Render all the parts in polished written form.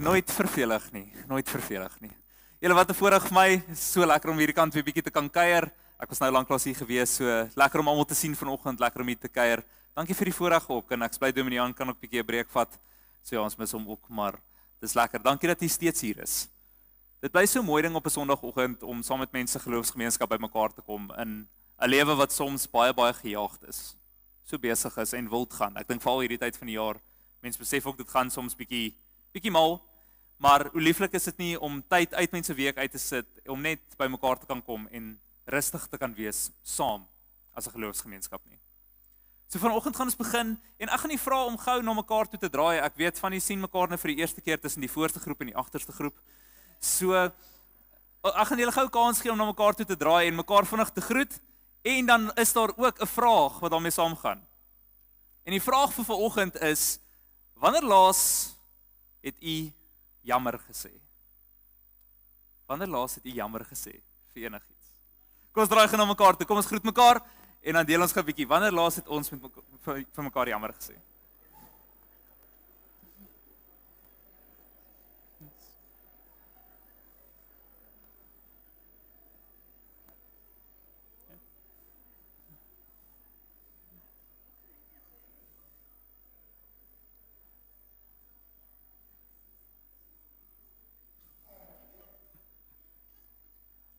Nooit vervelig nie, nooit vervelig nie. Julle wat 'n voorreg vir my, so lekker om hierdie kant weer bietjie te kan kuier. Ek was nou lanklaas hier gewees, so lekker om almal te sien vanoggend, lekker om hier te kuier. Dankie vir die voorreg ook en ek bly Dominiaan kan ook bietjie 'n breek vat. So ja, ons mis hom ook, maar dis lekker. Dankie dat hy steeds hier is. Dit bly so mooi ding op 'n Sondagoggend om saam met mense geloofsgemeenskap bymekaar te kom in 'n lewe wat soms baie gejaagd is. So besig is en wild gaan. Ek dink veral hierdie tyd van die jaar, mense besef ook dit gaan soms bietjie mal. Maar hoe lieflik is dit nie om tyd uit mense week uit te sit, om net by mekaar te kan kom en rustig te kan wees saam as 'n geloofsgemeenskap nie. So vanoggend gaan ons begin en ek gaan nie vra om gou na mekaar toe te draai. Ek weet van julle sien mekaar nou vir die eerste keer tussen die voorste groep en die agterste groep. So ek gaan julle gou kans gee om na mekaar toe te draai en mekaar vinnig te groet en dan is daar ook 'n vraag wat daarmee saamgaan. En die vraag vir vanoggend is: wanneer laas het u jammer gesê? Wanneer laas het u jammer gesê vir enigiets? Kom ons draai gou na mekaar toe. Kom ons groet mekaar en dan deel ons gou 'n bietjie. Wanneer laas het ons met vir mekaar jammer gesê?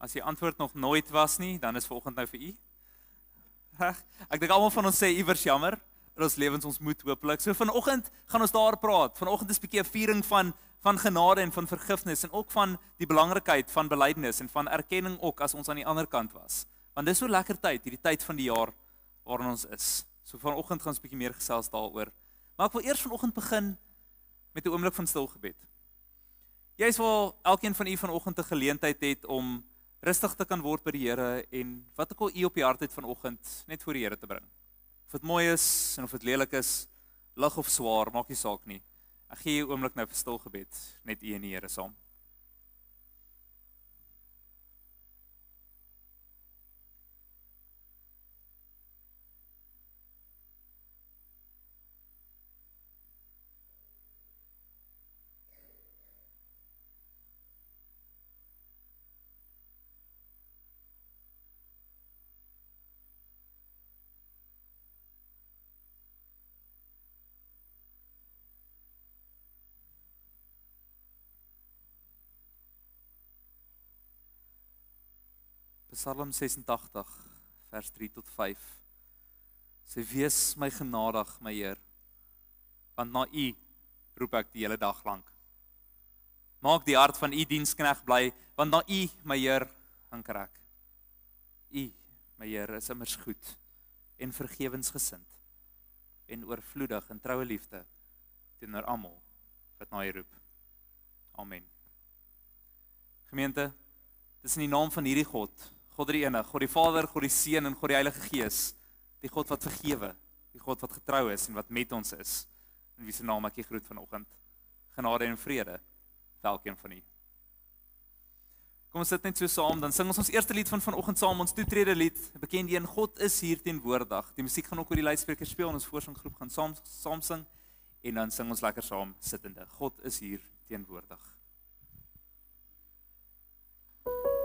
As die antwoord nog nooit was nie, dan is vanoggend nou vir u. Reg? Ek dink almal van ons sê iewers jammer in ons lewens, ons moet hopelik. So vanoggend gaan ons daar praat. Vanoggend is 'n bietjie 'n viering van genade en van vergifnis en ook van die belangrikheid van belydenis en van erkenning ook as ons aan die ander kant was. Want dis so lekker tyd, hierdie tyd van die jaar waarin ons is. So vanoggend gaan ons 'n bietjie meer gesels daaroor. Maar ek wil eers vanoggend begin met 'n oomblik van stil gebed. Jy's wel elkeen van u vanoggend 'n geleentheid het om rustig te kan word by die Here en wat ook al u op die hart het vanoggend net voor die Here te bring. Of dit mooi is en of dit lelik is, lig of swaar, maak nie saak nie. Ek gee jou 'n oomblik nou vir stil gebed, net u en die Here saam. Psalm 86 vers 3 tot 5. Sê: wees my genadig, my Heer, want na u roep ek die hele dag lank. Maak die hart van u diensknegt bly, want na u, my Heer, hanker ek. U, my Heer, is immers goed en vergewensgesind en oorvloedig in troue liefde teenoor almal wat na u roep. Amen. Gemeente, dis in die naam van hierdie God die Enig, God die Vader, God die Seun en God die Heilige Gees, die God wat vergewe, die God wat getrou is en wat met ons is, in wie se naam ek u groet vanoggend. Genade en vrede vir elkeen van u. Kom ons sit net so saam, dan sing ons eerste lied van vanoggend saam, ons toetrede lied, bekend een, God is hier teenwoordig. Die musiek gaan ook oor die luidsprekers speel en ons voorsanggroep gaan saam sing en dan sing ons lekker saam sittende. God is hier teenwoordig. Wie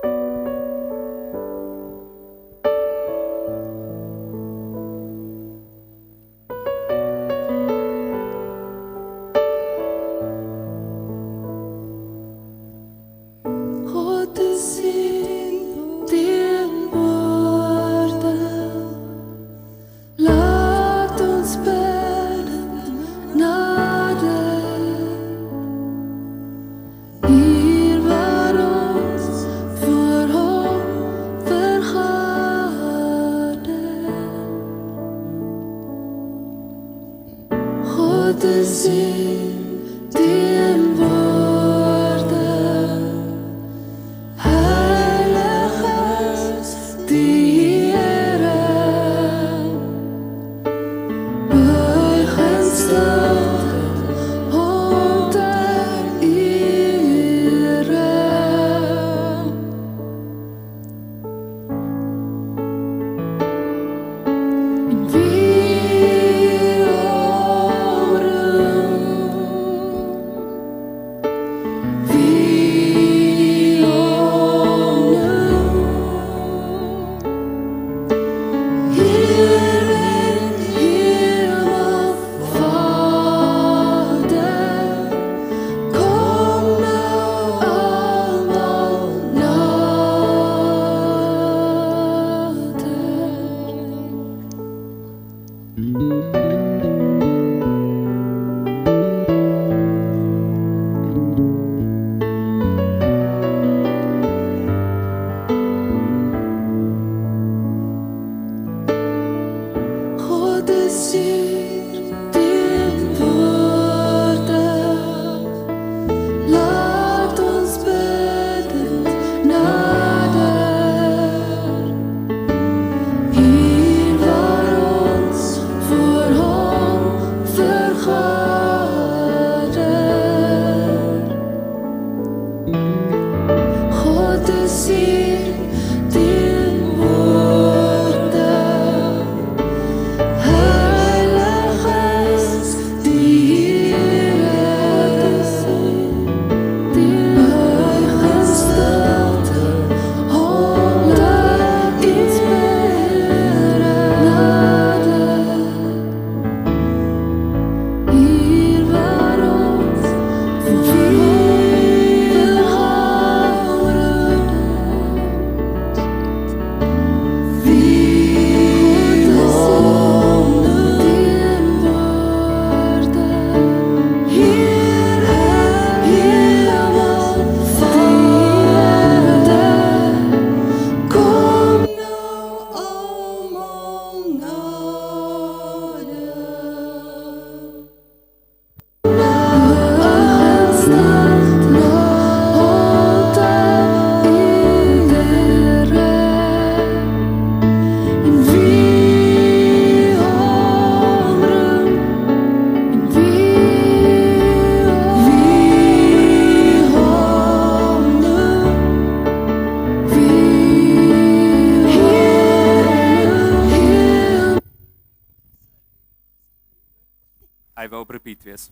mute wees.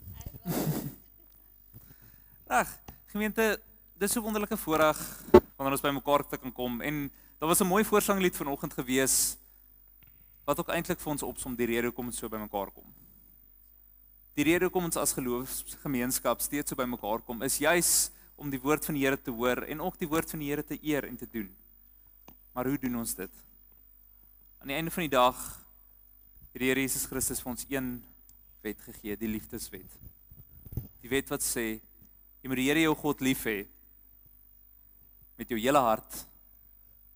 Ag, gemeente, dis so 'n wonderlike voorreg wanneer ons bymekaar te kan kom en daar was 'n mooi voorsanglied vanoggend gewees wat ook eintlik vir ons opsom die rede hoekom ons so bymekaar kom. Die rede hoekom ons as geloofsgemeenskap steeds so bymekaar kom is juis om die woord van die Here te hoor en ook die woord van die Here te eer en te doen. Maar hoe doen ons dit? Aan die einde van die dag het die Here Jesus Christus vir ons een wet gegee, die liefdeswet. Die wet wat sê, jy moet die Here jou God lief hê met jou hele hart,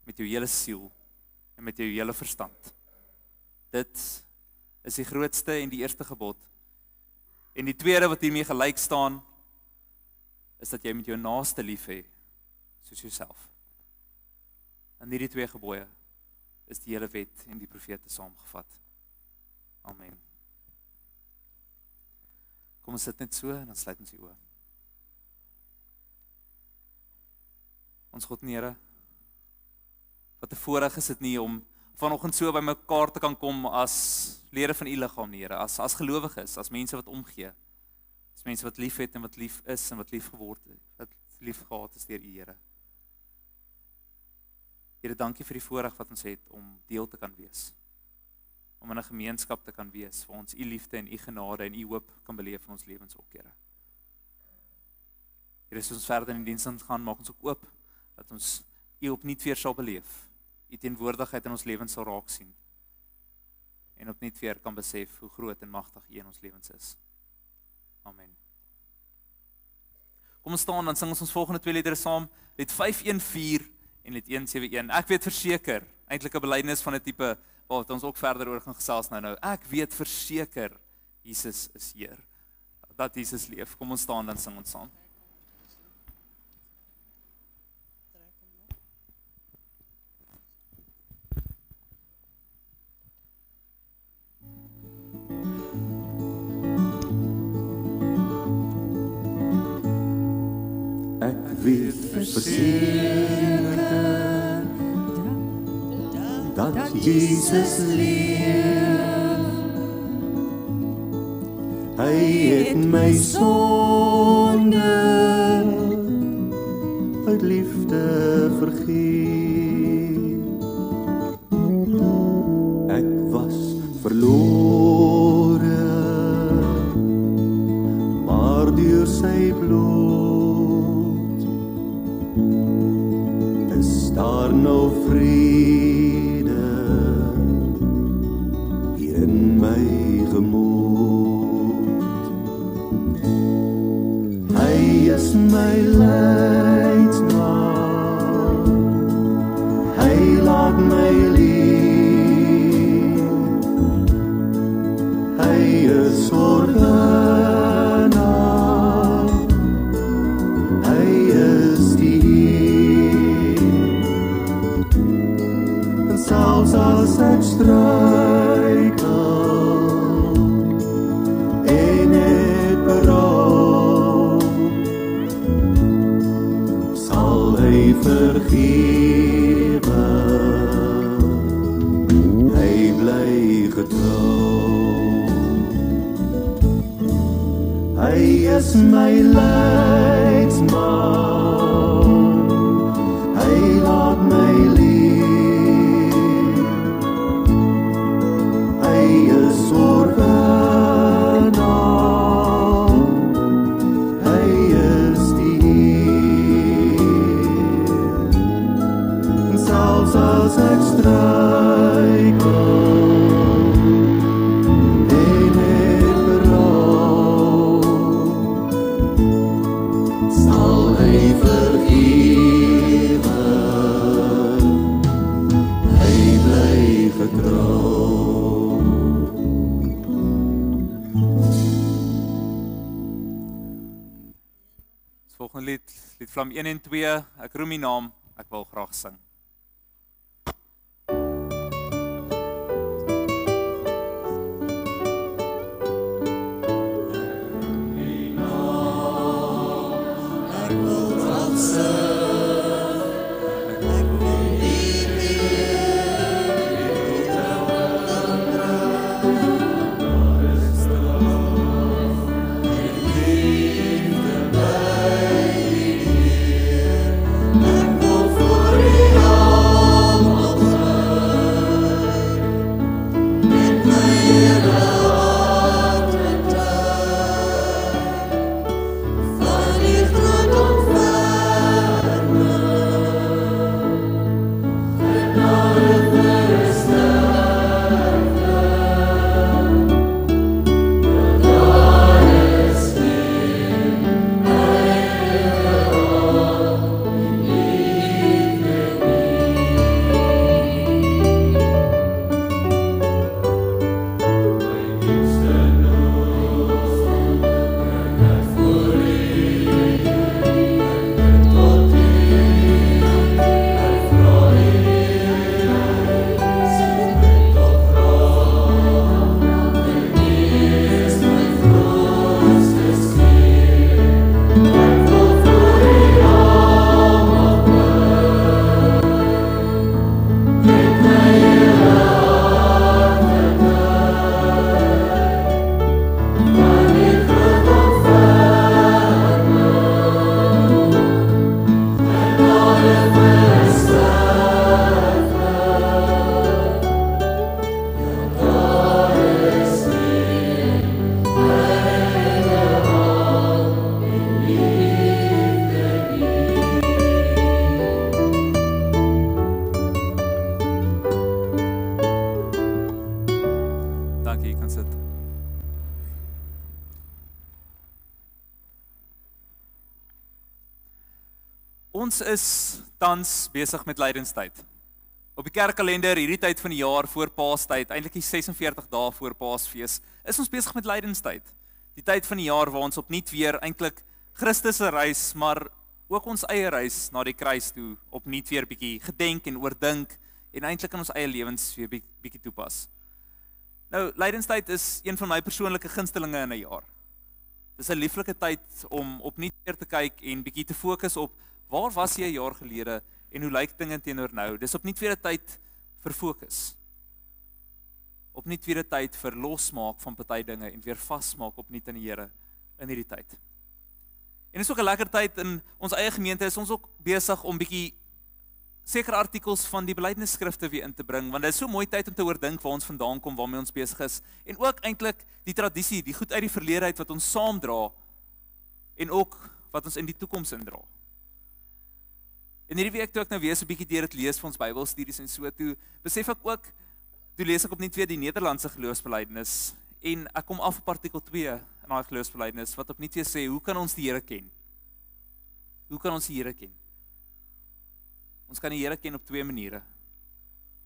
met jou hele siel en met jou hele verstand. Dit is die grootste en die eerste gebod. En die tweede wat hiermee gelyk staan, is dat jy met jou naaste lief hê, soos jouself. En hierdie twee gebooie is die hele wet en die profete saamgevat. Amen. Kom ons sit net so en dan sluit ons die oë. Ons God en Here, wat 'n voorreg is dit nie om vanoggend so by mekaar te kan kom as lede van u liggaam, Here, as gelowiges, as mense wat omgee, as mense wat lief het en wat lief is en wat lief geword het, wat lief gehad is deur u, Here. Here, dankie vir die voorreg wat ons het om deel te kan wees, om in 'n gemeenskap te kan wees, waar ons u liefde en u genade en u hoop kan beleef in ons lewens ook, Here. Here, as ons verder in die diens gaan, maak ons ook oop, dat ons u opnuut weer sal beleef, u teenwoordigheid in ons lewens sal raak sien, en opnuut weer kan besef hoe groot en magtig u in ons lewens is. Amen. Kom ons staan, dan sing ons volgende twee liedere saam, lied 514 en lied 171. Ek weet verseker, eintlik 'n belydenis van 'n tipe wat ons ook verder oor gaan gesels nou. Ek weet verseker, Jesus is Heer, dat Jesus leef. Kom ons staan, dan sing ons saam. Ek weet verseker dat Jesus leef. Hy het my sonde uit liefde vergeef. Ek was verlore, maar deur sy bloed is daar nou vrede hier in my gemoed. Hy is my leidsman, hy laat my leef, hy is sorgenaar, hy is die Heer. En selfs as ek struikel en het berou, sal hy vergewe, hy bly getrou. Hy is my leidsman, hy laat my leef, hy is sorgenaar, hy is die Heer. En selfs as ek struikel en het berou, sal hy vergewe, hy bly getrou. Volgende lied, lied Vlam 1 en 2, ek roem die naam, ek wil graag sing. Ons is tans besig met lydenstyd. Op die kerkkalender hierdie tyd van die jaar voor Paastyd, eintlik die 46 dae voor Paasfees, is ons besig met lydenstyd. Die tyd van die jaar waar ons opnuut weer eintlik Christus se reis, maar ook ons eie reis na die kruis toe opnuut weer bietjie gedenk en oordink en eintlik in ons eie lewens weer bietjie toepas. Nou, lydenstyd is een van my persoonlike gunstelinge in 'n jaar. Dis 'n lieflike tyd om opnuut weer te kyk en bietjie te fokus op waar was jy 'n jaar gelede en hoe lyk dinge teenoor nou? Dis opnuut weer 'n tyd vir fokus. Opnuut weer 'n tyd vir losmaak van party dinge en weer vasmaak opnuut in die Here in hierdie tyd. En dis ook 'n lekker tyd in ons eie gemeente, is ons ook besig om bietjie sekere artikels van die belydenisskrifte weer in te bring, want dit is so 'n mooi tyd om te oordink waar ons vandaan kom, waarmee ons besig is, en ook eintlik die tradisie, die goed uit die verlede uit wat ons saam dra, en ook wat ons in die toekoms indra. En hierdie week toe ek nou weer so 'n bietjie deur dit lees vir ons Bybelstudies en so, toe besef ek ook, toe lees ek opnuut weer die Nederlandse geloofsbelydenis, en ek kom af op artikel 2 in daai geloofsbelydenis, wat opnuut weer sê, hoe kan ons die Here ken? Hoe kan ons die Here ken? Ons kan die Here ken op 2 maniere.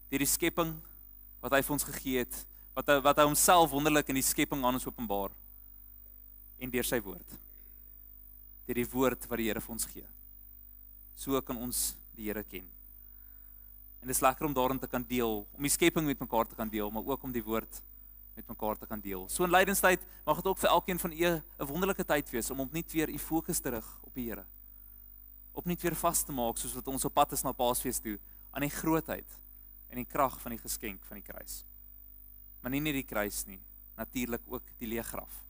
Deur die skepping wat hy vir ons gegee het, wat hy homself wonderlik in die skepping aan ons openbaar, en deur sy woord. Deur die woord wat die Here vir ons gee. So kan ons die Here ken. En dit is lekker om daarin te kan deel, om die skepping met mekaar te kan deel, maar ook om die woord met mekaar te kan deel. So in lydenstyd mag dit ook vir elkeen van u 'n wonderlike tyd wees om opnuut weer u fokus terug op die Here. Opnuut weer vas te maak soos wat ons op pad is na Paasfees toe, aan die grootheid en die krag van die geskenk van die kruis. Maar nie net die kruis nie, natuurlik ook die leë graf.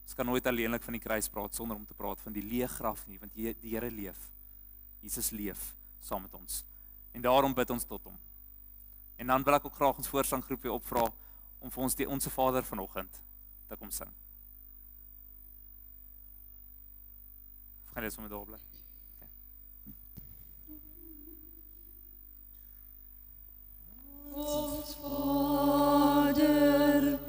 Ons kan nooit alleenlik van die kruis praat sonder om te praat van die leë graf nie, want die Here leef. Jesus leef saam met ons. En daarom bid ons tot hom. En dan wil ek ook graag ons voorsanggroep weer opvra om vir ons die Onse Vader vanoggend te kom sing. Of gaan jy sommer daar bly? Ons Vader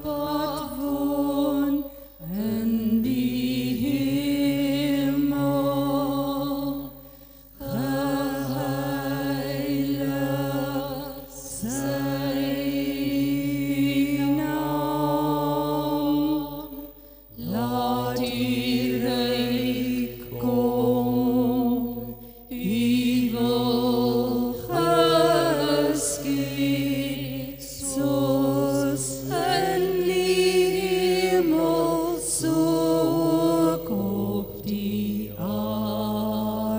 wat woon in die hemel, geheilig sy naam, laat die ryk kom, u wil geskied, soos in die hemel, so ook op die aarde.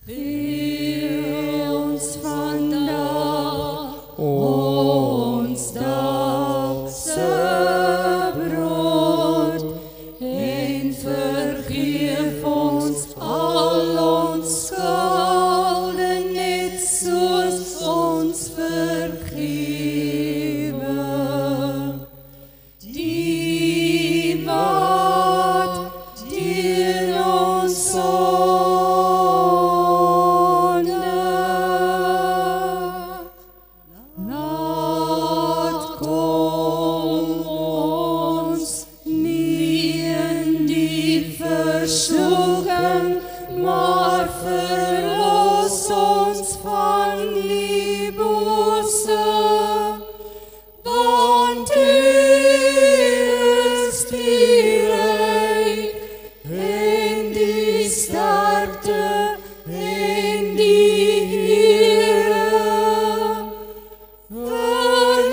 Gee ons vandag ons dagse brood, en vergeef ons al ons skulde, net soos ons vergewe. Die wat teen ons sondig, laat kom ons nie in die versoeking, maar verlos ons van die bose, want U is die ryk en die sterkte en die Here, vir ewig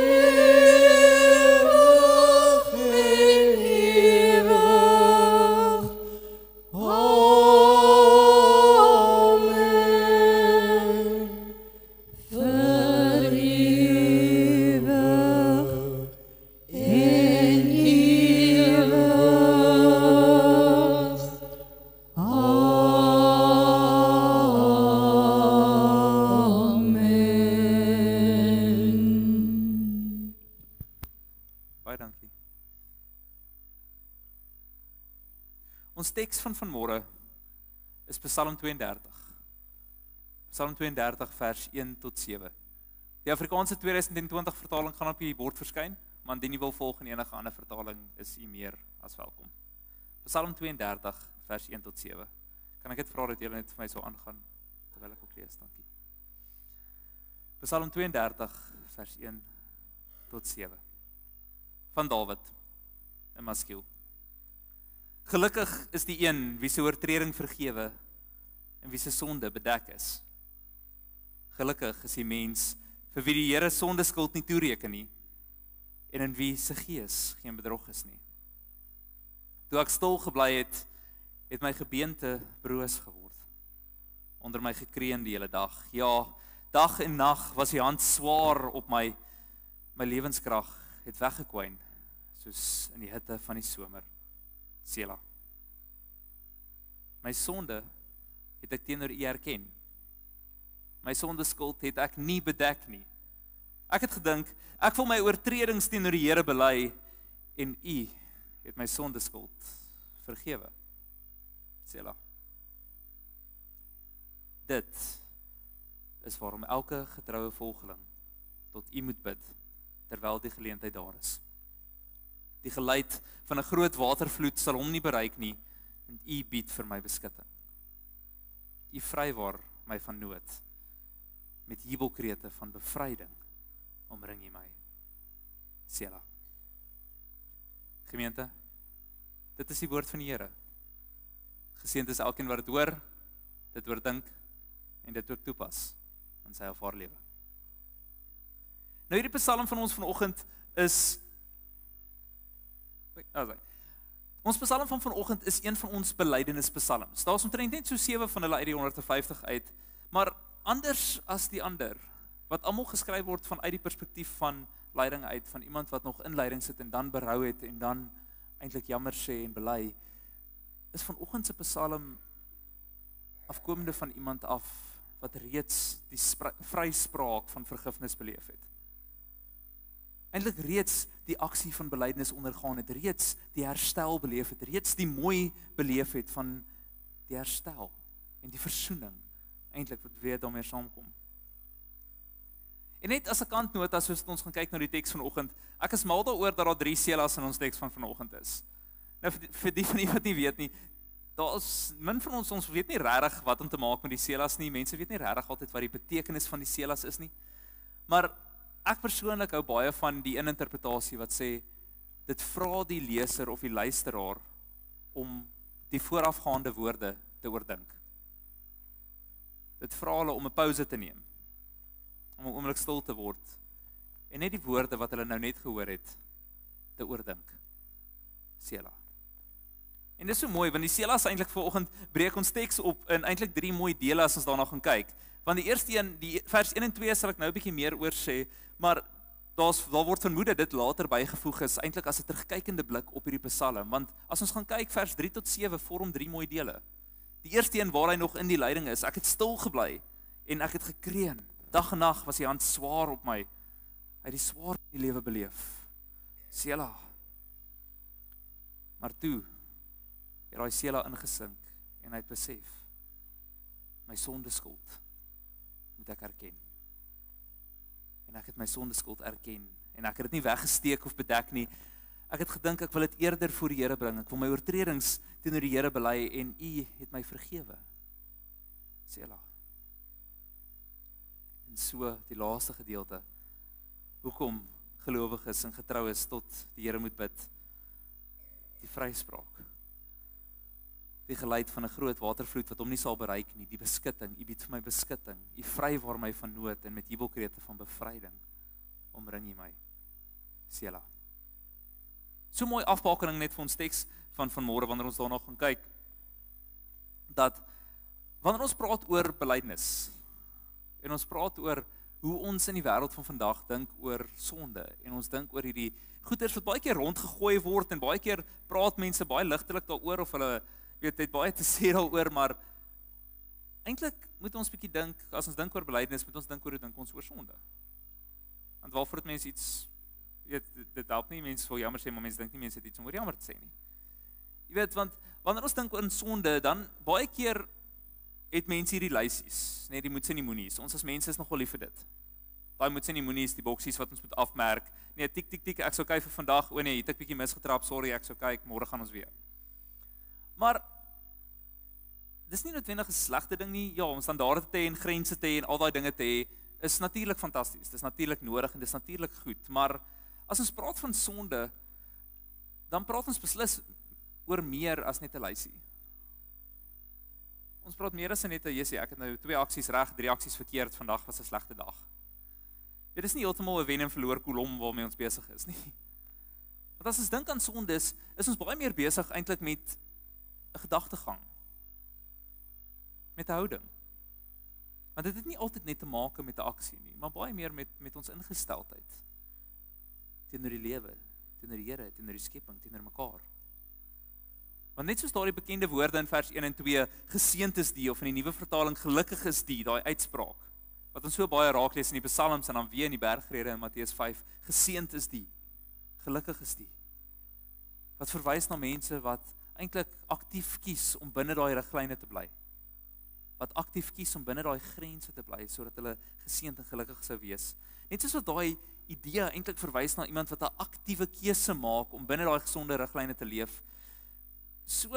en ewig. Amen. Vir ewig en ewig. Amen. Baie dankie. Ons teks van vanmôre is Psalm 32. Psalm 32 vers 1 tot 7. Die Afrikaanse 2020 vertaling gaan op die bord verskyn, maar indien jy wil volg in enige ander vertaling, is u meer as welkom. Psalm 32 vers 1 tot 7. Kan ek net vra dat julle net vir my so aangaan terwyl ek ook lees, dankie. Psalm 32 vers 1 tot 7 van Dawid in Maskiel. Gelukkig is die een wie se oortreding vergewe en wie se sonde bedek is. Gelukkig is die mens vir wie die Here sondeskuld nie toereken nie en in wie se gees geen bedrog is nie. Toe ek stil gebly het, het my gebeente broos geword. Onder my gekreun die hele dag. Ja, dag en nag was die hand swaar op my. My lewenskrag het weggekwyn, soos in die hitte van die somer. Sela. My sonde het ek teenoor U erken. My sondeskuld het ek nie bedek nie. Ek het gedink, ek wil my oortredings teenoor die Here bely en U het my sondeskuld vergewe. Sela. Dit is waarom elke getroue volgeling tot U moet bid terwyl die geleentheid daar is. Die geluid van 'n groot watervloed sal hom nie bereik nie en U bied vir my beskutting. U vrywaar my van nood. Met jubelkrete van bevryding omring U my. Sela. Gemeente, dit is die woord van die Here. Geseënd is elkeen wat dit hoor, dit oordink en dit ook toepas in sy of haar lewe. Nou hierdie psalm van ons vanoggend is ons psalm van vanoggend is een van ons belydennispsalms. Daar is omtrent net so 7 van hulle uit die 150 uit, maar anders as die ander, wat almal geskryf word vanuit die perspektief van leiding uit, van iemand wat nog in leiding sit en dan berou het en dan eintlik jammer sê en bely, is vanoggend se psalm afkomende van iemand af wat reeds die vryspraak van vergifnis beleef het. Eintlik reeds die aksie van belydenis ondergaan het, reeds die herstel beleef het, reeds die mooi beleef het van die herstel en die versoening, eintlik wat weer daarmee saamkom. En net as 'n kantnota, soos ons gaan kyk na die teks vanoggend, ek is mal daaroor dat daar 3 selas in ons teks van vanoggend is. Nou vir die van julle wat nie weet nie, daar is min van ons weet nie regtig wat om te maak met die selas nie. Mense weet nie regtig altyd wat die betekenis van die selas is nie. Maar ek persoonlik hou baie van die interpretasie wat sê dit vra die leser of die luisteraar om die voorafgaande woorde te oordink. Dit vra hulle om 'n pouse te neem, om 'n oomblik stil te word en net die woorde wat hulle nou net gehoor het te oordink. Sela. En dit is so mooi, want die selas eintlik vanoggend breek ons teks op in eintlik 3 mooi dele as ons daarna gaan kyk. Want die eerste een, die vers 1 en 2 sal ek nou 'n bietjie meer oor sê, maar daar word vermoed dat dit later bygevoeg is, eintlik as 'n terugkykende blik op hierdie psalm, want as ons gaan kyk vers 3 tot 7 vorm 3 mooi dele. Die eerste een waar hy nog in die leiding is, ek het stil gebly en ek het gekreun. Dag en nag was die hand swaar op my. Hy het die swaar in die lewe beleef. Sela. Maar toe het daai sela ingesink en hy het besef, my sondeskuld moet ek erken. En ek het my sondeskuld erken en ek het dit nie weggesteek of bedek nie. Ek het gedink ek wil dit eerder voor die Here bring. Ek wil my oortredings teenoor die Here bely en U het my vergewe. Sela. En so die laaste gedeelte. Hoekom gelowiges en getroues tot die Here moet bid? Die vryspraak. Die geluid van 'n groot watervloed wat hom nie sal bereik nie, die beskutting, U bied vir my beskutting, U vrywaar my van nood en met jubelkrete van bevryding omring U my. Sela. So mooi afbakening net vir ons teks van vanmôre wanneer ons daarna gaan kyk, dat wanneer ons praat oor belydenis en ons praat oor hoe ons in die wêreld van vandag dink oor sonde en ons dink oor hierdie goeders wat baie keer rondgegooi word en baie keer praat mense baie ligtelik daaroor of hulle weet het baie te sê daaroor, maar eintlik moet ons bietjie dink, as ons dink oor belydenis, moet ons dink oor hoe dink ons oor sonde. Want waarvoor het mense iets, weet, dit help nie mense wil jammer sê, maar mense dink nie mense het iets om oor jammer te sê nie. Jy weet, want wanneer ons dink oor sonde, dan baie keer het mense hierdie lysies, nee, die moets en die moenies. Ons as mense is nogal lief vir dit. Daai moets en die moenies, die boksies wat ons moet afmerk. Nee, tik tik tik, ek's okay vir vandag. O nee, het ek bietjie misgetrap. Sorry, ek's okay. Môre gaan ons weer. Maar dis nie noodwendig 'n slegte ding nie. Ja, om standaarde te hê en grense te hê en al daai dinge te hê is natuurlik fantasties. Dis natuurlik nodig en dis natuurlik goed, maar as ons praat van sonde, dan praat ons beslis oor meer as net 'n lysie. Ons praat meer as net 'n Jessie, ek het nou 2 aksies reg, 3 aksies verkeerd, vandag was 'n slegte dag. Dit is nie heeltemal 'n wen en verloor kolom waarmee ons besig is nie. Want as ons dink aan sonde is ons baie meer besig eintlik met 'n gedagtegang. Met 'n houding. Want dit het nie altyd net te maak met 'n aksie nie, maar baie meer met ons ingesteldheid teenoor die lewe, teenoor die Here, teenoor die skepping, teenoor mekaar. Want net soos daardie bekende woorde in vers 1 en 2, geseënd is die, of in die nuwe vertaling, gelukkig is die, daai uitspraak, wat ons so baie raak lees in die psalms en dan weer in die bergrede in Matteus 5, geseënd is die, gelukkig is die. Wat verwys na mense wat eintlik aktief kies om binne daai riglyne te bly. Wat aktief kies om binne daai grense te bly, sodat hulle geseënd en gelukkig sou wees. Net soos wat daai idee eintlik verwys na iemand wat 'n aktiewe keuse maak om binne daai gesonde riglyne te leef, so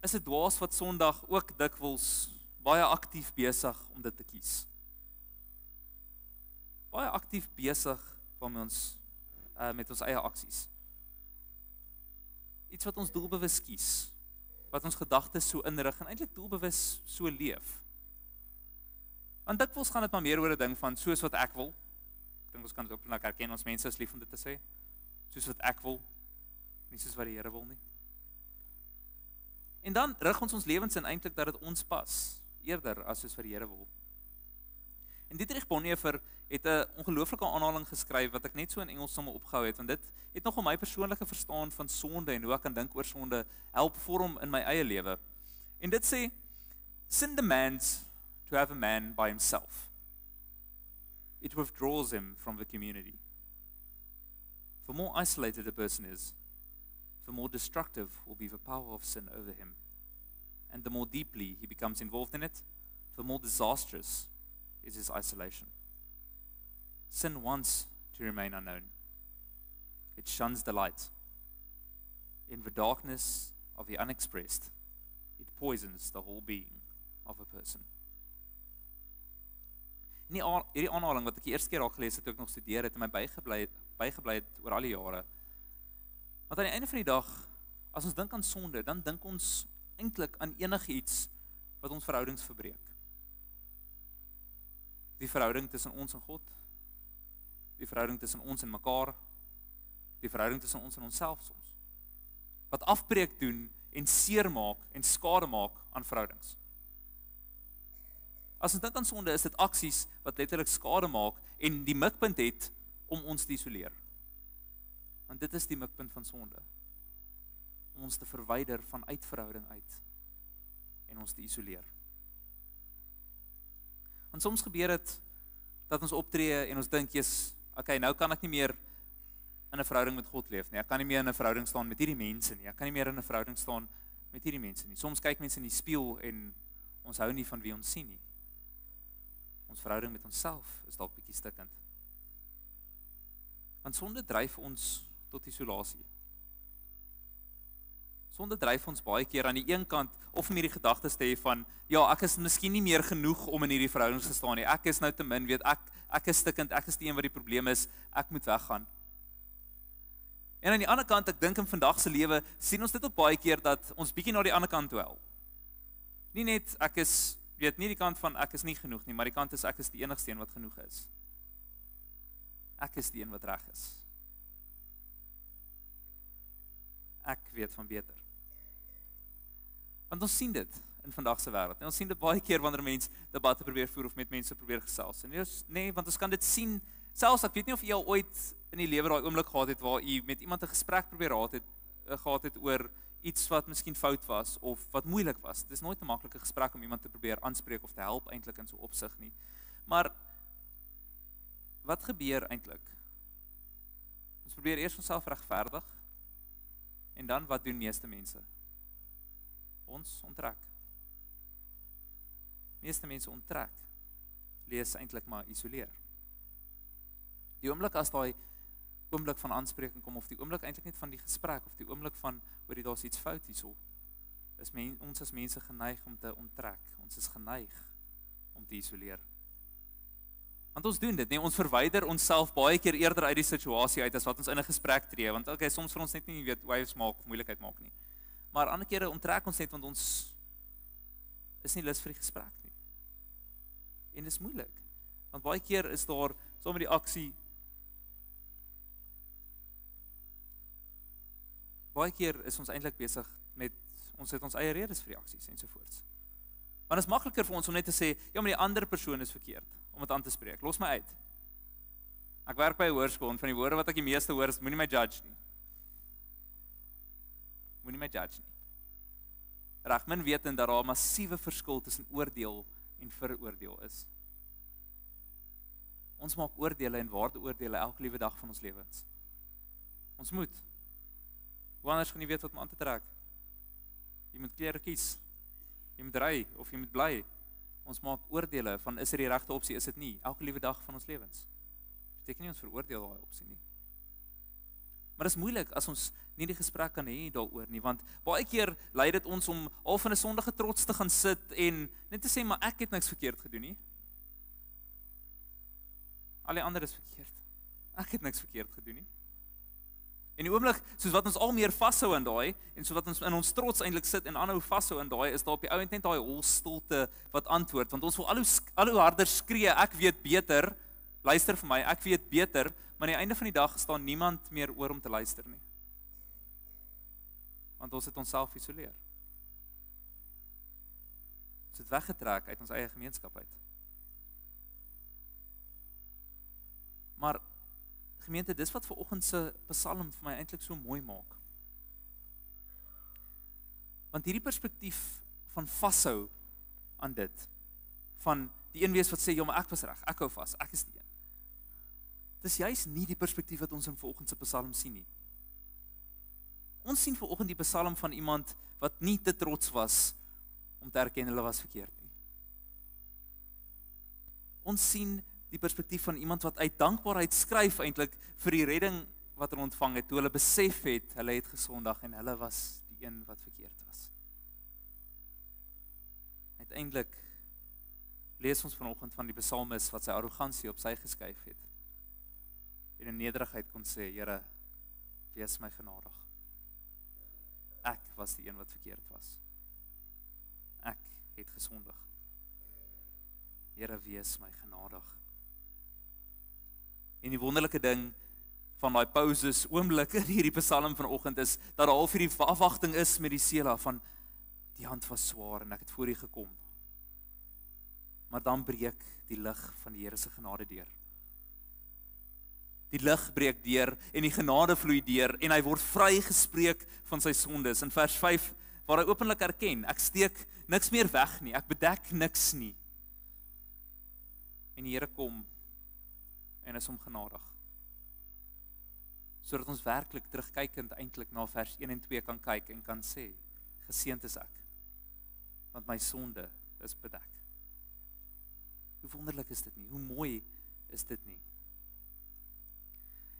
is dit dwaas wat Sondag ook dikwels baie aktief besig om dit te kies. Baie aktief besig van ons met ons eie aksies. Iets wat ons doelbewus kies, wat ons gedagtes so inrig en eintlik doelbewus so leef. Want dikwels gaan dit maar meer oor 'n ding van soos wat ek wil. Ek dink ons kan dit ook nou herken, ons mense is lief om dit te sê. Soos wat ek wil, nie soos wat die Here wil nie. En dan rig ons lewens in eintlik dat dit ons pas, eerder as soos wat die Here wil. En Dietrich Bonhoeffer het 'n ongelooflike aanhaling geskryf wat ek net so in Engels sommer opgehou het, want dit het nogal my persoonlike verstaan van sonde en hoe ek kan dink oor sonde help vorm in my eie lewe. En dit sê, sin demands to have a man by himself. It withdraws him from the community. The more isolated a person is, the more destructive will be the power of sin over him. And the more deeply he becomes involved in it, the more disastrous is his isolation. Sin wants to remain unknown. It shuns the light. In the darkness of the unexpressed, it poisons the whole being of a person. Hierdie aanhaling wat ek die eerste keer al gelees het, toe ek nog studeer het, en my bygebly het oor al die jare. Want aan die einde van die dag, as ons dink aan sonde, dan dink ons eintlik aan enigiets wat ons verhoudings verbreek. Die verhouding tussen ons en God, die verhouding tussen ons en mekaar, die verhouding tussen ons en onsself soms. Wat afbreek doen en seer maak en skade maak aan verhoudings. As ons dink aan sonde, is dit aksies wat letterlik skade maak en die mikpunt het om ons te isoleer. Want dit is die mikpunt van sonde. Om ons te verwyder vanuit verhouding uit en ons te isoleer. Want soms gebeur dit dat ons optree en ons dink, okay, nou kan ek nie meer in 'n verhouding met God leef nie. Ek kan nie meer in 'n verhouding staan met hierdie mense nie. Ek kan nie meer in 'n verhouding staan met hierdie mense nie. Soms kyk mense in die spieël en ons hou nie van wie ons sien nie. Ons verhouding met onsself is dalk bietjie stikkend. Want sonde dryf ons tot isolasie. Sonde dryf ons baie keer aan die een kant of om hierdie gedagtes te hê van, ja, ek is miskien nie meer genoeg om in hierdie verhoudings te staan nie. Ek is nou te min, weet ek is stikkend, ek is die een wat die probleem is, ek moet weggaan. En aan die ander kant, ek dink in vandag se lewe sien ons dit op baie keer dat ons bietjie na die ander kant toe hel. Nie net ek is, weet nie die kant van ek is nie genoeg nie, maar die kant is ek is die enigste een wat genoeg is. Ek is die een wat reg is. Ek weet van beter. Want ons sien dit in vandag se wêreld. En ons sien dit baie keer wanneer mense debatte probeer voer of met mense probeer gesels. En nee, want ons kan dit sien. Selfs ek weet nie of jy al ooit in die lewe daai oomblik gehad het waar jy met iemand 'n gesprek probeer gehad het oor iets wat miskien fout was of wat moeilik was. Dit is nooit 'n maklike gesprek om iemand te probeer aanspreek of te help eintlik in so opsig nie. Maar wat gebeur eintlik? Ons probeer eers onsself regverdig en dan wat doen meeste mense? Ons onttrek. Meeste mense onttrek. Lees eintlik maar isoleer. Die oomblik as daai oomblik van aanspreking kom of die oomblik eintlik net van die gesprek of die oomblik van hoor jy daar's iets fout hierso, ons as mense geneig om te onttrek. Ons is geneig om te isoleer. Want ons doen dit, nee, ons verwyder onsself baie keer eerder uit die situasie uit as wat ons in 'n gesprek tree, want okay, soms vir ons net nie weet waves maak of moeilikheid maak nie. Maar ander kere onttrek ons net want ons is nie lus vir die gesprek nie. En dit is moeilik. Want baie keer is daar saam met die aksie baie keer is ons eintlik besig met ons het ons eie redes vir die aksies ensovoorts. Want dit is makliker vir ons om net te sê, ja, maar die ander persoon is verkeerd om dit aan te spreek. Los my uit. Ek werk by 'n hoërskool en van die woorde wat ek die meeste hoor is moenie my judge nie. Moenie my judge nie. Reg, min wetend dat daar 'n massiewe verskil tussen oordeel en veroordeel is. Ons maak oordeele en waardeoordeele elke liewe dag van ons lewens. Ons moet. Hoe anders gaan jy weet wat om aan te trek? Jy moet klere kies. Jy moet ry of jy moet bly. Ons maak oordeele van is dit die regte opsie, is dit nie, elke liewe dag van ons lewens. Beteken nie ons veroordeel daai opsie nie. Maar dit is moeilik as ons nie die gesprek kan hê daaroor nie, want baie keer lei dit ons om al van 'n sondige trots te gaan sit en net te sê maar ek het niks verkeerd gedoen nie. Al die ander is verkeerd. Ek het niks verkeerd gedoen nie. En die oomblik, soos wat ons al meer vashou in daai, en soos wat ons in ons trots eintlik sit en aanhou vashou in daai, is daar op die ouend net daai hol stilte wat antwoord, want ons wil al hoe harder skree, ek weet beter, luister vir my, ek weet beter, maar aan die einde van die dag staan niemand meer oor om te luister nie. Want ons het onsself isoleer. Ons het weggetrek uit ons eie gemeenskap uit. Maar gemeente, dis wat vanoggend se Psalm vir my eintlik so mooi maak. Want hierdie perspektief van vashou aan dit, van die een wees wat sê, ja, maar ek was reg, ek hou vas, ek is die een. Dis juist nie die perspektief wat ons in vanoggend se Psalm sien nie. Ons sien vanoggend die Psalm van iemand wat nie te trots was om te erken hulle was verkeerd nie. Ons sien die perspektief van iemand wat uit dankbaarheid skryf eintlik vir die redding wat hulle ontvang het, toe hulle besef het, hulle het gesondig en hulle was die een wat verkeerd was. Uiteindelik lees ons vanoggend van die psalmis wat sy arrogansie op sy geskuif het. En in nederigheid kon sê, Here, wees my genadig. Ek was die een wat verkeerd was. Ek het gesondig. Here, wees my genadig. En die wonderlike ding van daai pauses, oomblik in hierdie psalm vanoggend is, dat daar al vir die afwagting is met die Sela van, die hand was swaar en ek het voor U gekom. Maar dan breek die lig van die Here se genade deur. Die lig breek deur en die genade vloei deur en hy word vrygespreek van sy sondes. In vers 5, waar hy openlik erken, ek steek niks meer weg nie, ek bedek niks nie. En die Here kom en is hom genadig. Sodat ons werklik terugkykend eintlik na vers 1 en 2 kan kyk en kan sê, geseënd is ek, want my sonde is bedek. Hoe wonderlik is dit nie? Hoe mooi is dit nie?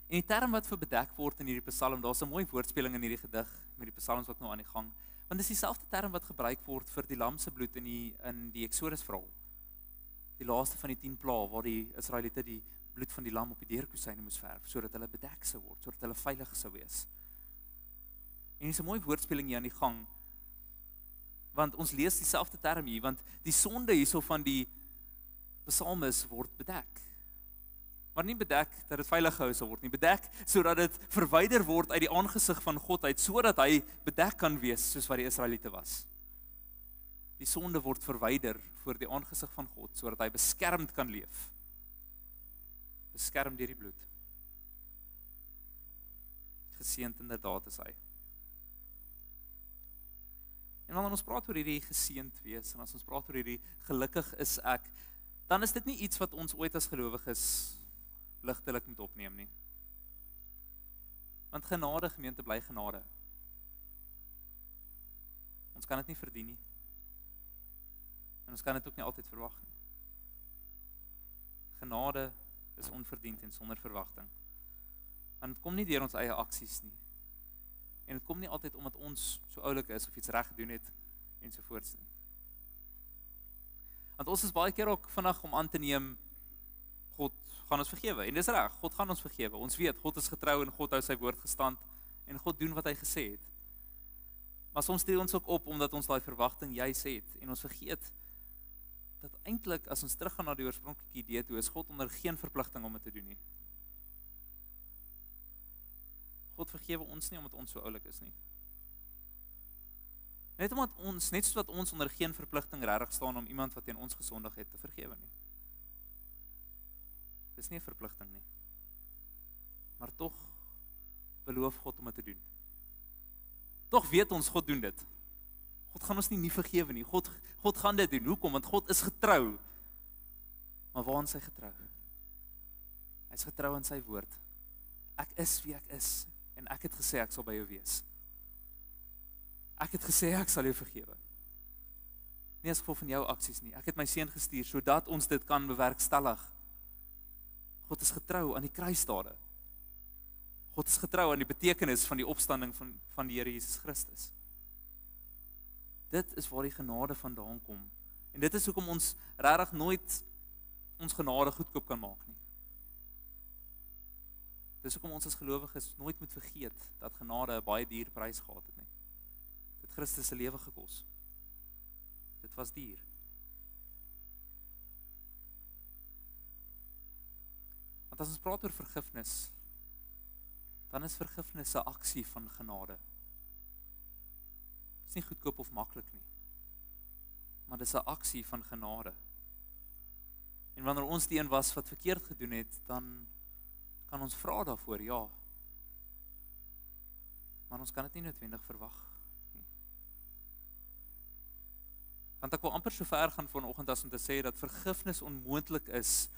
En die term wat vir bedek word in hierdie psalm, daar's 'n mooi woordspeling in hierdie gedig met die psalms wat nou aan die gang, want dis dieselfde term wat gebruik word vir die lam se bloed in die Exodus verhaal. Die laaste van die 10 plaae waar die Israeliete die bloed van die lam op die deurkusyne moes verf, sodat hulle bedek sou word, sodat hulle veilig sou wees. En dis 'n mooi woordspeling hier aan die gang, want ons lees dieselfde term hier, want die sonde hierso van die psalmis word bedek. Maar nie bedek dat dit veilig gehou sal word nie, bedek sodat dit verwyder word uit die aangesig van God uit, sodat hy bedek kan wees soos wat die Israeliete was. Die sonde word verwyder voor die aangesig van God, sodat hy beskermd kan leef. Beskerm deur die bloed. Geseënd inderdaad is hy. En wanneer ons praat oor hierdie geseënd wees, en as ons praat oor hierdie gelukkig is ek, dan is dit nie iets wat ons ooit as gelowiges ligtelik moet opneem nie. Want genade, gemeente, bly genade. Ons kan dit nie verdien nie. En ons kan dit ook nie altyd verwag nie. Genade is onverdiend en sonder verwagting. Want dit kom nie deur ons eie aksies nie. En dit kom nie altyd omdat ons so oulik is of iets reg gedoen het ensovoorts nie. Want ons is baie keer ook vinnig om aan te neem, God gaan ons vergewe, en dis reg, God gaan ons vergewe. Ons weet, God is getrou en God hou sy woord gestand, en God doen wat hy gesê het. Maar soms tree ons ook op, omdat ons daai verwagting juis het, en ons vergeet, dat eintlik, as ons teruggaan na die oorspronklike idee toe, is God onder geen verpligting om dit te doen nie. God vergewe ons nie, omdat ons so oulik is nie. Net soos wat ons onder geen verpligting regtig staan om iemand wat teen ons gesondig het te vergewe nie. Dis nie 'n verpligting nie. Maar tog beloof God om dit te doen. Tog weet ons God doen dit. God gaan ons nie vergewe nie. God gaan dit doen. Hoekom? Want God is getrou. Maar waar is hy getrou? Hy is getrou aan sy woord. Ek is wie ek is en ek het gesê ek sal by jou wees. Ek het gesê ek sal jou vergewe. Nie as gevolg van jou aksies nie. Ek het my seun gestuur sodat ons dit kan bewerkstellig. God is getrou aan die kruisdade. God is getrou aan die betekenis van die opstanding van die Here Jesus Christus. Dit is waar die genade vandaan kom. En dit is hoekom ons regtig nooit ons genade goedkoop kan maak nie. Dis hoekom ons as gelowiges nooit moet vergeet dat genade 'n baie duur prys gehad het nie. Dit Christus se lewe gekos. Dit was duur. Want as ons praat oor vergifnis, dan is vergifnis 'n aksie van genade. Dit is nie goedkoop of maklik nie. Maar dit is 'n aksie van genade. En wanneer ons die een was wat verkeerd gedoen het, dan kan ons vra daarvoor, ja. Maar ons kan dit nie noodwendig verwag nie. Want ek wil amper so ver gaan vanoggend as om te sê dat vergifnis onmoontlik is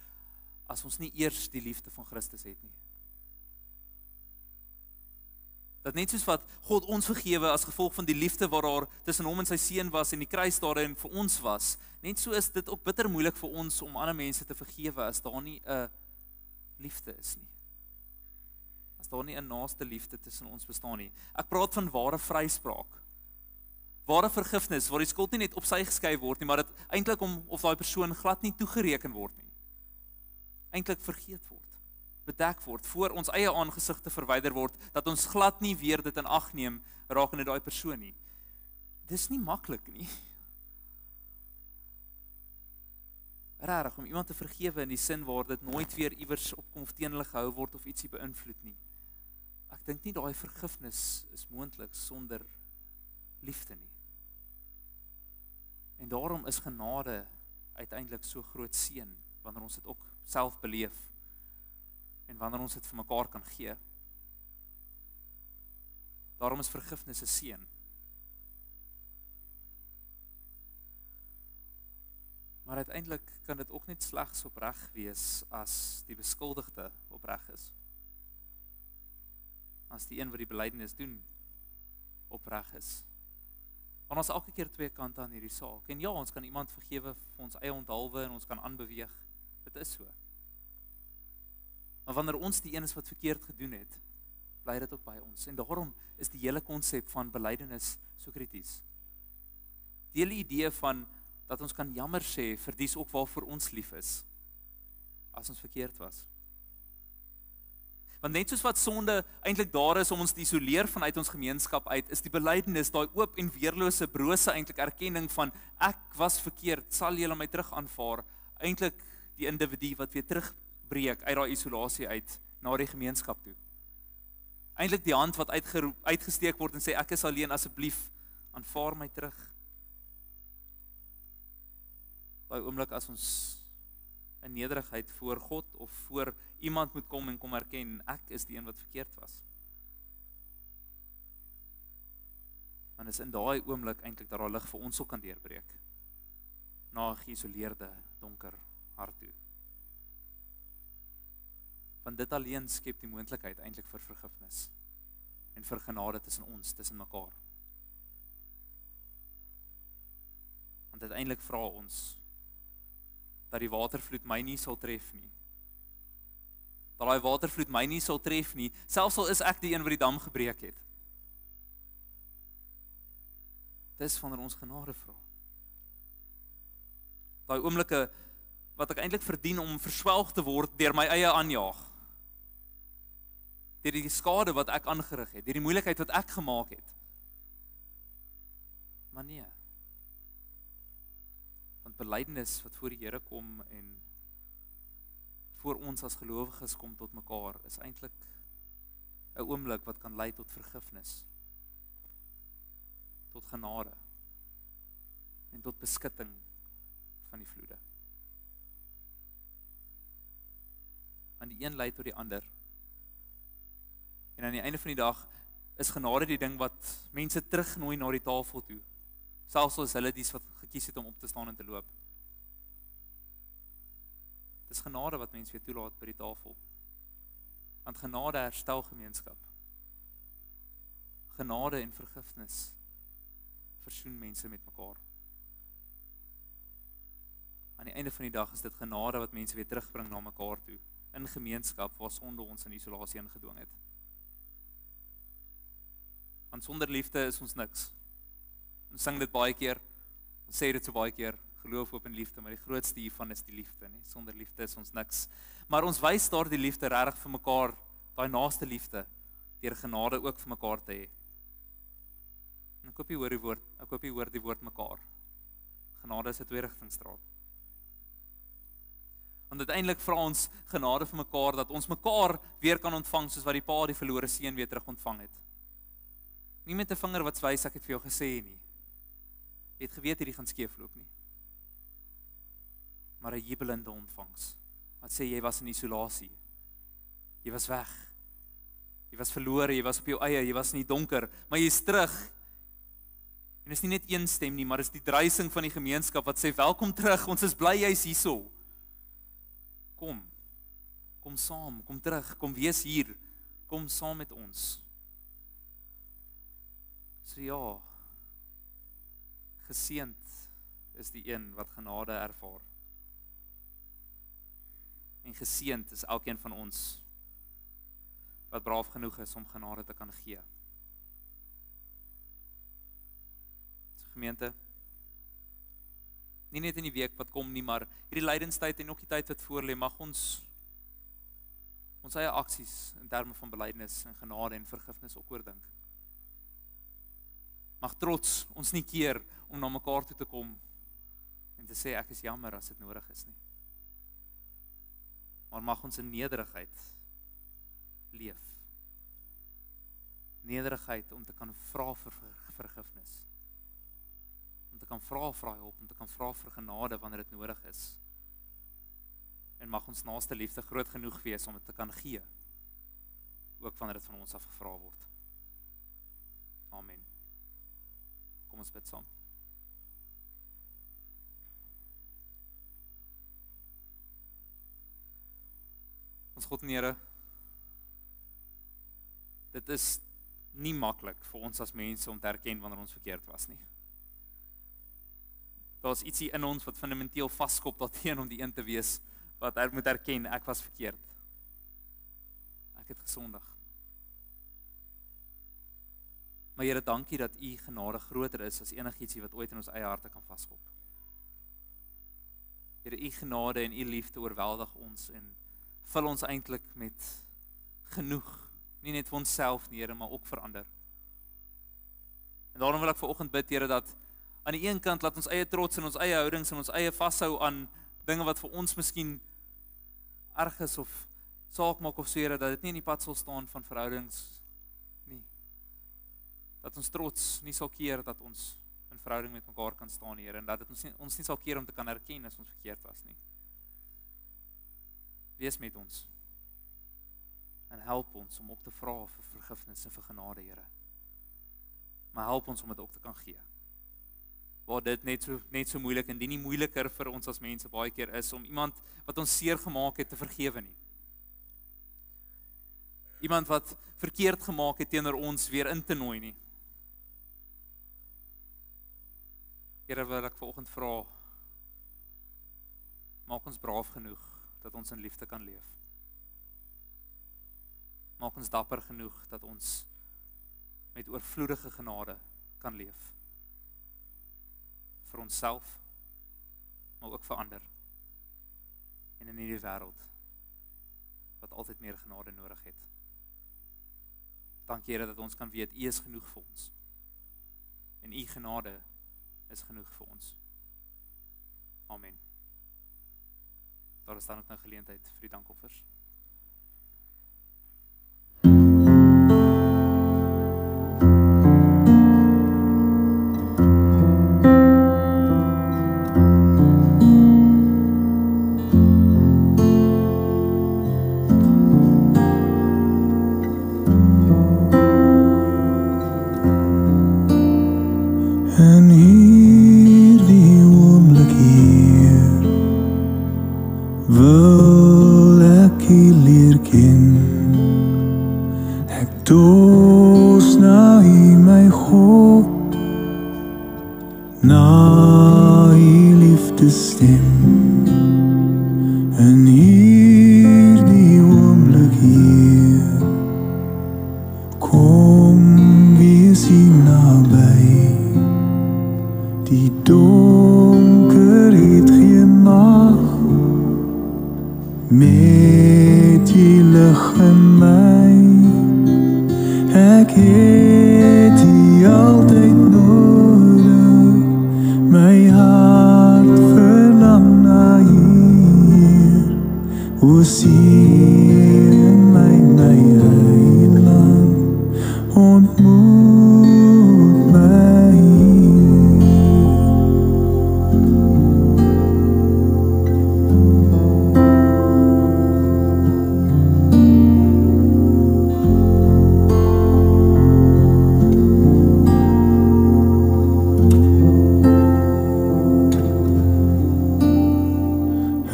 as ons nie eers die liefde van Christus het nie. Dat net soos wat God ons vergewe as gevolg van die liefde wat daar tussen hom en sy seun was en die kruisdade en vir ons was, net so is dit ook bitter moeilik vir ons om ander mense te vergewe as daar nie 'n liefde is nie. As daar nie 'n naaste liefde tussen ons bestaan nie. Ek praat van ware vryspraak. Ware vergifnis waar die skuld nie net op sy geskuif word nie, maar dit eintlik of daai persoon glad nie toegereken word nie. Eintlik vergeet word. Bedek word, voor ons eie aangesigte verwyder word, dat ons glad nie weer dit in ag neem rakende daai persoon nie. Dis nie maklik nie. Rarig om iemand te vergewe in die sin waar dit nooit weer iewers opkom of teen hulle gehou word of ietsie beïnvloed nie. Ek dink nie daai vergifnis is moontlik sonder liefde nie. En daarom is genade uiteindelik so groot seën wanneer ons dit ook self beleef. En wanneer ons dit vir mekaar kan gee. Daarom is vergifnis 'n seën. Maar uiteindelik kan dit ook net slegs opreg wees as die beskuldigde opreg is. As die een wat die belydenis doen opreg is. Want ons elke keer twee kante aan hierdie saak. En ja, ons kan iemand vergewe vir ons eie onthaalwe en ons kan aanbeweeg. Dit is so. Maar wanneer ons die een is wat verkeerd gedoen het, bly dit ook by ons. En daarom is die hele konsep van belydenis so krities. Die hele idee van dat ons kan jammer sê vir dies ook waarvoor ons lief is, as ons verkeerd was. Want net soos wat sonde eintlik daar is om ons te isoleer vanuit ons gemeenskap uit, is die belydenis daai oop en weerlose brose eintlik erkenning van ek was verkeerd, sal julle my terug aanvaar, eintlik die individu wat weer terugbreek uit daai isolasie uit na die gemeenskap toe. Eintlik die hand wat uitgesteek word en sê ek is alleen, asseblief aanvaar my terug. Daai oomblik as ons in nederigheid voor God of voor iemand moet kom en kom erken, ek is die een wat verkeerd was. Want is in daai oomblik eintlik dat daar lig vir ons ook kan deurbreek. Na 'n geïsoleerde, donker hart toe. Want dit alleen skep die moontlikheid eintlik vir vergifnis en vir genade tussen ons, tussen mekaar. Want uiteindelik vra ons dat die watervloed my nie sal tref nie. Dat die watervloed my nie sal tref nie, selfs al is ek die een wat die dam gebreek het. Dis wanneer ons genade vra. Daai oomblikke wat ek eintlik verdien om verswelg te word deur my eie aanjaag. Deur die skade wat ek aangerig het, deur die moeilikheid wat ek gemaak het. Maar nee. Want belydenis wat voor die Here kom en voor ons as gelowiges kom tot mekaar, is eintlik 'n oomblik wat kan lei tot vergifnis, tot genade en tot beskutting van die vloede. Want die een lei tot die ander. En aan die einde van die dag is genade die ding wat mense terugnooi na die tafel toe, selfs as hulle dies wat gekies het om op te staan en te loop. Dis genade wat mense weer toelaat by die tafel. Want genade herstel gemeenskap. Genade en vergifnis versoen mense met mekaar. Aan die einde van die dag is dit genade wat mense weer terugbring na mekaar toe, in gemeenskap waar sonde ons in isolasie ingedwing het. Want sonder liefde is ons niks. Ons sing dit baie keer, ons sê dit so baie keer, geloof, hoop en liefde, maar die grootste hiervan is die liefde, nie? Sonder liefde is ons niks. Maar ons wys daar die liefde regtig vir mekaar, daai naaste liefde, deur genade ook vir mekaar te hê. En ek hoop jy hoor die woord mekaar. Genade is 'n tweerigtingstraat. Want uiteindelik vra ons genade vir mekaar, dat ons mekaar weer kan ontvang, soos wat die pa die verlore seun weer terug ontvang het. Nie met 'n vinger wat wys, ek het vir jou gesê nie. Jy het geweet hierdie gaan skeefloop nie. Maar 'n jubelende ontvangs. Wat sê jy was in isolasie. Jy was weg. Jy was verlore, jy was op jou eie, jy was in die donker, maar jy is terug. En is nie net een stem nie, maar is die druising van die gemeenskap wat sê welkom terug, ons is bly jy's hierso. Kom saam, kom terug, kom wees hier, kom saam met ons. So ja, geseënd is die een wat genade ervaar. En geseënd is elkeen van ons wat braaf genoeg is om genade te kan gee. So gemeente, nie net in die week wat kom nie, maar hierdie lydenstyd en ook die tyd wat voor lê, mag ons eie aksies in terme van belydenis en genade en vergifnis ook oordink. Mag trots ons nie keer om na mekaar toe te kom en te sê ek is jammer as dit nodig is nie. Maar mag ons in nederigheid leef. Nederigheid om te kan vra vir vergifnis. Om te kan vra hulp, om te kan vra vir genade wanneer dit nodig is. En mag ons naaste liefde groot genoeg wees om dit te kan gee, ook wanneer dit van ons af gevra word. Amen. Kom ons bid saam. Ons God en Here, dit is nie maklik vir ons as mense om te erken wanneer ons verkeerd was nie. Daar's ietsie in ons wat fundamenteel vaskop daarteen om die een te wees wat ek moet erken, ek was verkeerd. Ek het gesondig. Maar Here, dankie dat U genade groter is as enigietsie wat ooit in ons eie harte kan vaskop. Here, U genade en U liefde oorweldig ons en vul ons eintlik met genoeg, nie net vir onsself nie, Here, maar ook vir ander. En daarom wil ek vanoggend bid, Here, dat aan die een kant laat ons eie trots en ons eie houdings en ons eie vashou aan dinge wat vir ons miskien erg is of saak maak of so, Here, dat dit nie in die pad sal staan van verhoudings nie. Dat ons trots nie sal keer dat ons in verhouding met mekaar kan staan, Here, en dat dit ons nie sal keer om te kan erken as ons verkeerd was nie. Wees met ons en help ons om ook te vra vir vergifnis en vir genade, Here. Maar help ons om dit ook te kan gee. Waar dit net so moeilik en die nie moeiliker vir ons as mense baie keer is om iemand wat ons seer gemaak het te vergewe nie. Iemand wat verkeerd gemaak het teenoor ons weer in te nooi nie. Here, wil ek vanoggend vra, maak ons braaf genoeg dat ons in liefde kan leef. Maak ons dapper genoeg dat ons met oorvloedige genade kan leef. vir onsself, maar ook vir ander. En in hierdie wêreld wat altyd meer genade nodig het. Dankie Here dat ons kan weet, U is genoeg vir ons. En U genade is genoeg vir ons. Amen. Daar is dan ook nou geleentheid vir die dankoffers. En hierdie oomblik hier wil ek U leer ken. Ek dors na U my God, na U liefdesstem. En hierdie oomblik hier kom wees U naby. Die donker het geen mag met die lig in my. Ek het U altyd nodig. My hart verlang na U, Heer. O sien my eiland, ontmoet my.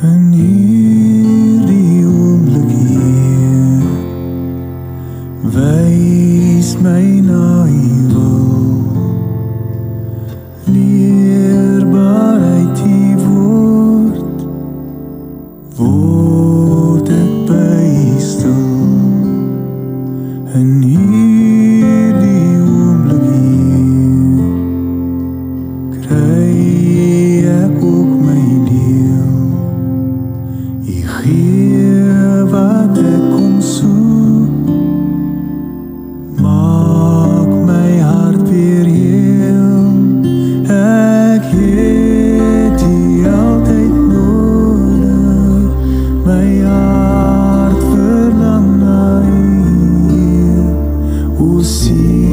En hierdie oomblik hier wys my na U wil. Leerbaarheid U word ek by U stil. En hierdie oomblik hier kry ek ook my deel. U gee wat ek kom soek, maak my hart weer heel. Ek het U altyd nodig. My hart verlang na U, Heer. O sien